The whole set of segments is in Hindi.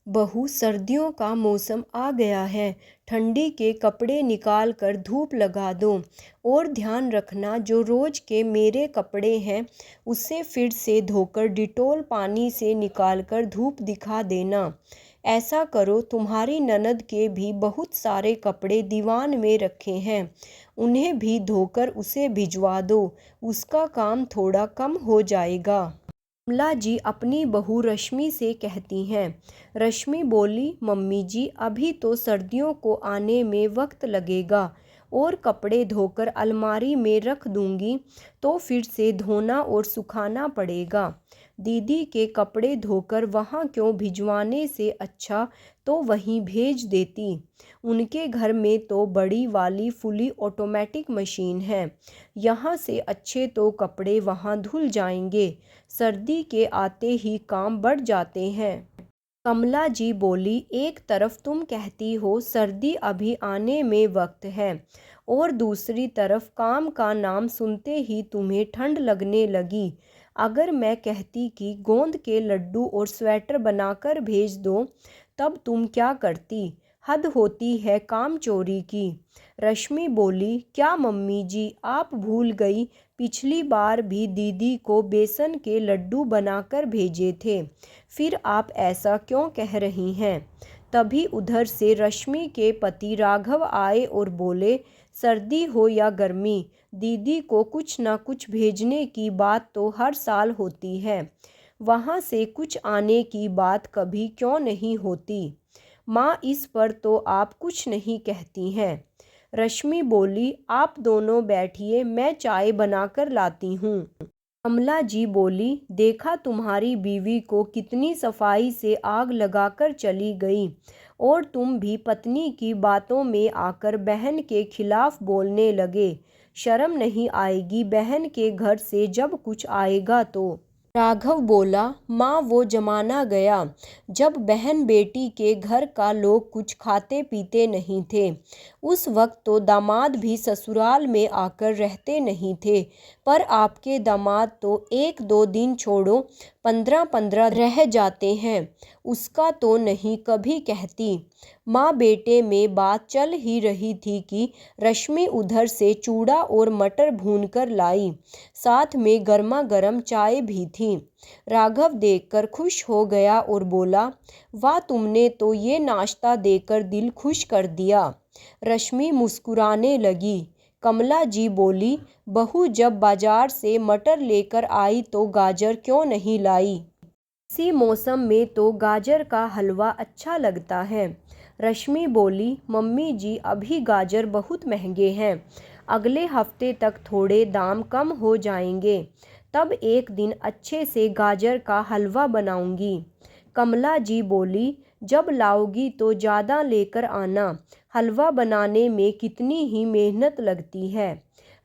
बहू, सर्दियों का मौसम आ गया है। ठंडी के कपड़े निकाल कर धूप लगा दो। और ध्यान रखना, जो रोज के मेरे कपड़े हैं उसे फिर से धोकर डिटॉल पानी से निकाल कर धूप दिखा देना। ऐसा करो। तुम्हारी ननद के भी बहुत सारे कपड़े दीवान में रखे हैं, उन्हें भी धोकर उसे भिजवा दो। उसका काम थोड़ा कम हो जाएगा। कमला जी अपनी बहू रश्मि से कहती हैं। रश्मि बोली, मम्मी जी, अभी तो सर्दियों को आने में वक्त लगेगा और कपड़े धोकर अलमारी में रख दूंगी तो फिर से धोना और सुखाना पड़ेगा। दीदी के कपड़े धोकर वहाँ क्यों भिजवाने से अच्छा तो वहीं भेज देती। उनके घर में तो बड़ी वाली फुली ऑटोमेटिक मशीन है। यहाँ से अच्छे तो कपड़े वहाँ धुल जाएंगे। सर्दी के आते ही काम बढ़ जाते हैं। कमला जी बोली, एक तरफ तुम कहती हो सर्दी अभी आने में वक्त है और दूसरी तरफ काम का नाम सुनते ही तुम्हें ठंड लगने लगी। अगर मैं कहती कि गोंद के लड्डू और स्वेटर बनाकर भेज दो तब तुम क्या करती? हद होती है काम चोरी की। रश्मि बोली, क्या मम्मी जी, आप भूल गई, पिछली बार भी दीदी को बेसन के लड्डू बनाकर भेजे थे, फिर आप ऐसा क्यों कह रही हैं? तभी उधर से रश्मि के पति राघव आए और बोले, सर्दी हो या गर्मी, दीदी को कुछ ना कुछ भेजने की बात तो हर साल होती है, वहाँ से कुछ आने की बात कभी क्यों नहीं होती? माँ, इस पर तो आप कुछ नहीं कहती हैं। रश्मि बोली, आप दोनों बैठिए, मैं चाय बनाकर लाती हूँ। कमला जी बोली, देखा तुम्हारी बीवी को कितनी सफाई से आग लगाकर चली गई और तुम भी पत्नी की बातों में आकर बहन के खिलाफ बोलने लगे। शर्म नहीं आएगी बहन के घर से जब कुछ आएगा तो? राघव बोला, माँ, वो जमाना गया जब बहन बेटी के घर का लोग कुछ खाते पीते नहीं थे। उस वक्त तो दामाद भी ससुराल में आकर रहते नहीं थे, पर आपके दामाद तो 1-2 दिन छोड़ो 15-15 रह जाते हैं। उसका तो नहीं कभी कहती। माँ बेटे में बात चल ही रही थी कि रश्मि उधर से चूड़ा और मटर भूनकर लाई, साथ में गर्मा गर्म चाय भी थी। राघव देखकर खुश हो गया और बोला, वाह, तुमने तो ये नाश्ता देकर दिल खुश कर दिया। रश्मि मुस्कुराने लगी। कमला जी बोली, बहू जब बाजार से मटर लेकर आई तो गाजर क्यों नहीं लाई? इसी मौसम में तो गाजर का हलवा अच्छा लगता है। रश्मि बोली, मम्मी जी, अभी गाजर बहुत महंगे हैं, अगले हफ्ते तक थोड़े दाम कम हो जाएंगे, तब एक दिन अच्छे से गाजर का हलवा बनाऊंगी। कमला जी बोली, जब लाओगी तो ज़्यादा लेकर आना, हलवा बनाने में कितनी ही मेहनत लगती है।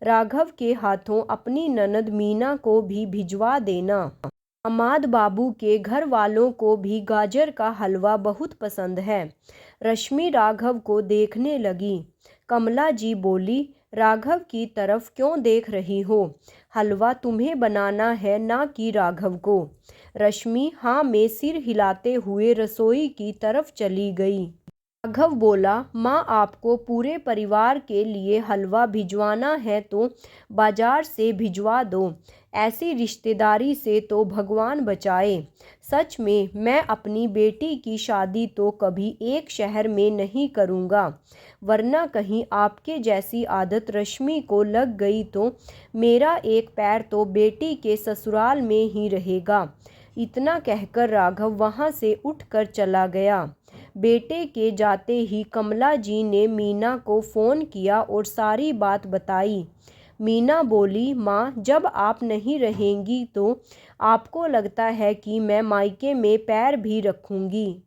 राघव के हाथों अपनी ननद मीना को भी भिजवा देना। दामाद बाबू के घर वालों को भी गाजर का हलवा बहुत पसंद है। रश्मि राघव को देखने लगी। कमला जी बोली, राघव की तरफ क्यों देख रही हो? हलवा तुम्हें बनाना है ना कि राघव को? रश्मि हाँ में सिर हिलाते हुए रसोई की तरफ चली गई। राघव बोला, माँ, आपको पूरे परिवार के लिए हलवा भिजवाना है तो बाजार से भिजवा दो। ऐसी रिश्तेदारी से तो भगवान बचाए। सच में मैं अपनी बेटी की शादी तो कभी एक शहर में नहीं करूँगा, वरना कहीं आपके जैसी आदत रश्मि को लग गई तो मेरा एक पैर तो बेटी के ससुराल में ही रहेगा। इतना कहकर राघव वहाँ से उठकर चला गया। बेटे के जाते ही कमला जी ने मीना को फ़ोन किया और सारी बात बताई। मीना बोली, माँ, जब आप नहीं रहेंगी तो आपको लगता है कि मैं मायके में पैर भी रखूँगी?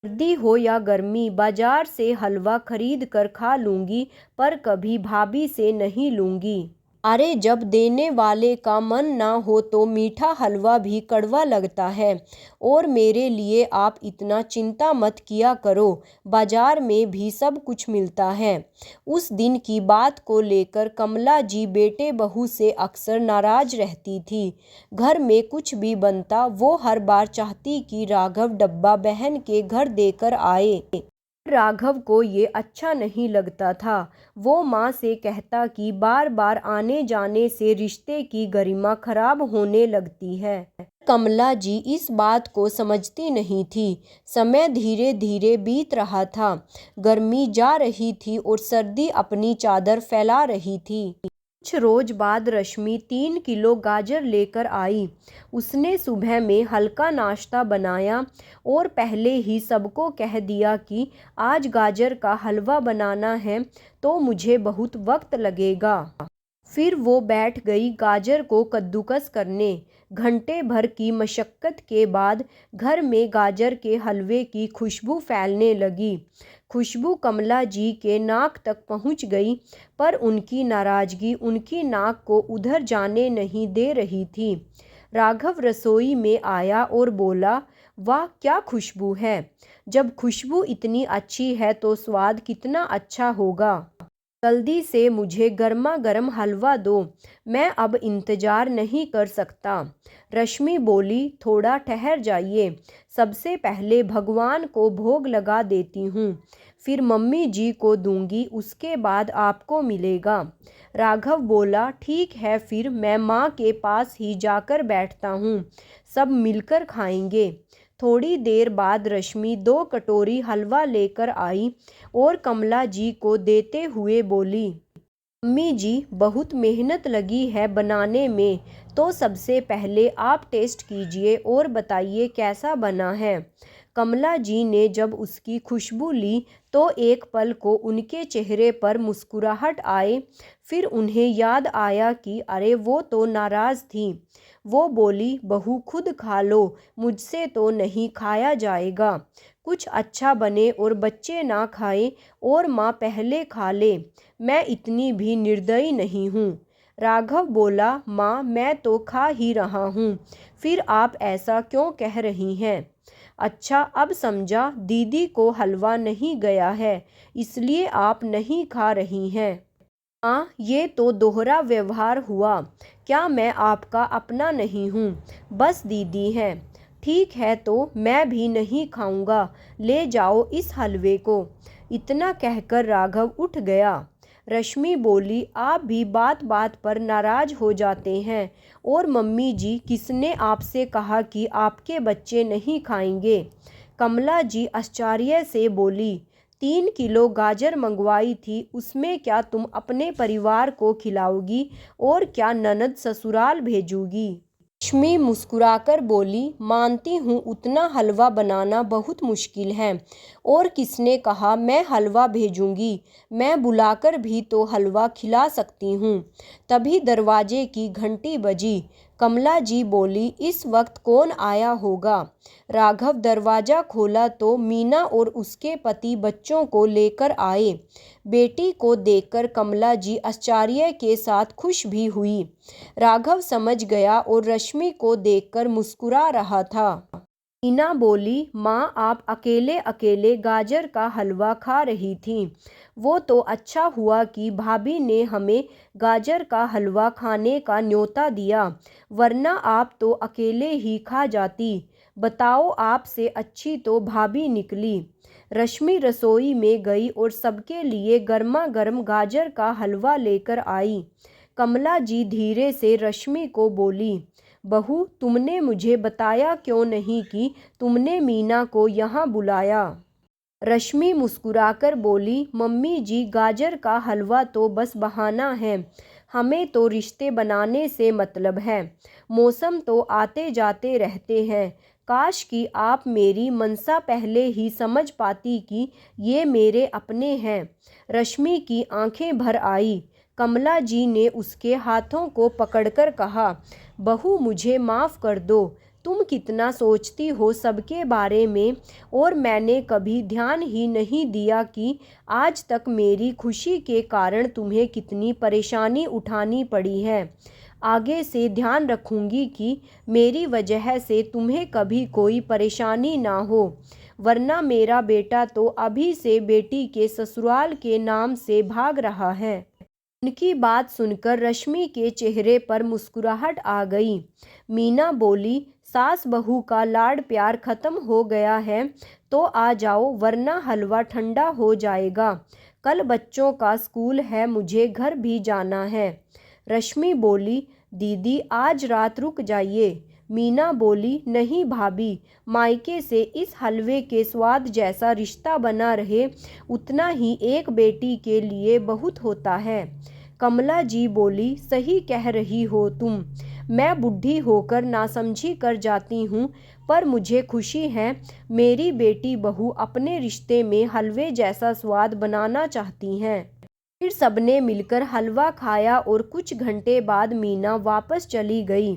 सर्दी हो या गर्मी, बाजार से हलवा खरीद कर खा लूँगी, पर कभी भाभी से नहीं लूँगी। अरे जब देने वाले का मन ना हो तो मीठा हलवा भी कड़वा लगता है। और मेरे लिए आप इतना चिंता मत किया करो, बाजार में भी सब कुछ मिलता है। उस दिन की बात को लेकर कमला जी बेटे बहू से अक्सर नाराज रहती थी। घर में कुछ भी बनता वो हर बार चाहती कि राघव डब्बा बहन के घर देकर आए। राघव को ये अच्छा नहीं लगता था। वो माँ से कहता कि बार बार आने जाने से रिश्ते की गरिमा खराब होने लगती है। कमला जी इस बात को समझती नहीं थी। समय धीरे धीरे बीत रहा था। गर्मी जा रही थी और सर्दी अपनी चादर फैला रही थी। कुछ रोज बाद रश्मि 3 किलो गाजर लेकर आई। उसने सुबह में हल्का नाश्ता बनाया और पहले ही सबको कह दिया कि आज गाजर का हलवा बनाना है तो मुझे बहुत वक्त लगेगा। फिर वो बैठ गई गाजर को कद्दूकस करने। घंटे भर की मशक्कत के बाद घर में गाजर के हलवे की खुशबू फैलने लगी। खुशबू कमला जी के नाक तक पहुंच गई, पर उनकी नाराजगी उनकी नाक को उधर जाने नहीं दे रही थी। राघव रसोई में आया और बोला, वाह क्या खुशबू है। जब खुशबू इतनी अच्छी है तो स्वाद कितना अच्छा होगा। जल्दी से मुझे गर्मा गर्म हलवा दो, मैं अब इंतज़ार नहीं कर सकता। रश्मि बोली, थोड़ा ठहर जाइए, सबसे पहले भगवान को भोग लगा देती हूँ, फिर मम्मी जी को दूंगी, उसके बाद आपको मिलेगा। राघव बोला, ठीक है, फिर मैं माँ के पास ही जाकर बैठता हूँ, सब मिलकर खाएंगे। थोड़ी देर बाद रश्मि 2 कटोरी हलवा लेकर आई और कमला जी को देते हुए बोली, मम्मी जी बहुत मेहनत लगी है बनाने में, तो सबसे पहले आप टेस्ट कीजिए और बताइए कैसा बना है। कमला जी ने जब उसकी खुशबू ली तो एक पल को उनके चेहरे पर मुस्कुराहट आए। फिर उन्हें याद आया कि अरे वो तो नाराज़ थी। वो बोली, बहू खुद खा लो, मुझसे तो नहीं खाया जाएगा। कुछ अच्छा बने और बच्चे ना खाएं और माँ पहले खा ले, मैं इतनी भी निर्दयी नहीं हूँ। राघव बोला, माँ मैं तो खा ही रहा हूँ, फिर आप ऐसा क्यों कह रही हैं। अच्छा अब समझा, दीदी को हलवा नहीं गया है इसलिए आप नहीं खा रही हैं। हाँ ये तो दोहरा व्यवहार हुआ। क्या मैं आपका अपना नहीं हूँ, बस दीदी हैं। ठीक है तो मैं भी नहीं खाऊंगा, ले जाओ इस हलवे को। इतना कहकर राघव उठ गया। रश्मि बोली, आप भी बात बात पर नाराज हो जाते हैं। और मम्मी जी किसने आपसे कहा कि आपके बच्चे नहीं खाएंगे। कमला जी आश्चर्य से बोली, 3 किलो गाजर मंगवाई थी, उसमें क्या तुम अपने परिवार को खिलाओगी और क्या ननद ससुराल भेजूगी। लक्ष्मी मुस्कुराकर बोली, मानती हूँ उतना हलवा बनाना बहुत मुश्किल है, और किसने कहा मैं हलवा भेजूंगी, मैं बुलाकर भी तो हलवा खिला सकती हूँ। तभी दरवाजे की घंटी बजी। कमला जी बोली, इस वक्त कौन आया होगा। राघव दरवाज़ा खोला तो मीना और उसके पति बच्चों को लेकर आए। बेटी को देखकर कमला जी आश्चर्य के साथ खुश भी हुई। राघव समझ गया और रश्मि को देखकर मुस्कुरा रहा था। मीना बोली, माँ आप अकेले अकेले गाजर का हलवा खा रही थीं। वो तो अच्छा हुआ कि भाभी ने हमें गाजर का हलवा खाने का न्योता दिया, वरना आप तो अकेले ही खा जाती। बताओ आपसे अच्छी तो भाभी निकली। रश्मि रसोई में गई और सबके लिए गर्मा गर्म गाजर का हलवा लेकर आई। कमला जी धीरे से रश्मि को बोली, बहू तुमने मुझे बताया क्यों नहीं कि तुमने मीना को यहाँ बुलाया। रश्मि मुस्कुराकर बोली, मम्मी जी गाजर का हलवा तो बस बहाना है, हमें तो रिश्ते बनाने से मतलब है। मौसम तो आते जाते रहते हैं, काश कि आप मेरी मनसा पहले ही समझ पाती कि ये मेरे अपने हैं। रश्मि की आंखें भर आई। कमला जी ने उसके हाथों को पकड़कर कहा, बहू मुझे माफ़ कर दो, तुम कितना सोचती हो सबके बारे में, और मैंने कभी ध्यान ही नहीं दिया कि आज तक मेरी खुशी के कारण तुम्हें कितनी परेशानी उठानी पड़ी है। आगे से ध्यान रखूंगी कि मेरी वजह से तुम्हें कभी कोई परेशानी ना हो, वरना मेरा बेटा तो अभी से बेटी के ससुराल के नाम से भाग रहा है। उनकी बात सुनकर रश्मि के चेहरे पर मुस्कुराहट आ गई। मीना बोली, सास बहू का लाड प्यार खत्म हो गया है तो आ जाओ, वरना हलवा ठंडा हो जाएगा। कल बच्चों का स्कूल है, मुझे घर भी जाना है। रश्मि बोली, दीदी आज रात रुक जाइए। मीना बोली, नहीं भाभी, मायके से इस हलवे के स्वाद जैसा रिश्ता बना रहे उतना ही एक बेटी के लिए बहुत होता है। कमला जी बोली, सही कह रही हो तुम, मैं बुढ़ी होकर नासमझी कर जाती हूँ, पर मुझे खुशी है मेरी बेटी बहू अपने रिश्ते में हलवे जैसा स्वाद बनाना चाहती हैं। फिर सबने मिलकर हलवा खाया और कुछ घंटे बाद मीना वापस चली गई।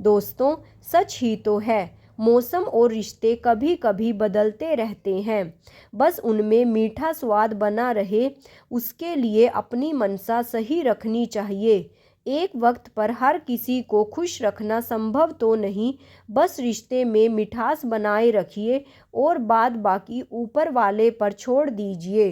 दोस्तों, सच ही तो है, मौसम और रिश्ते कभी कभी बदलते रहते हैं। बस उनमें मीठा स्वाद बना रहे, उसके लिए अपनी मनसा सही रखनी चाहिए। एक वक्त पर हर किसी को खुश रखना संभव तो नहीं, बस रिश्ते में मिठास बनाए रखिए और बाद बाकी ऊपर वाले पर छोड़ दीजिए।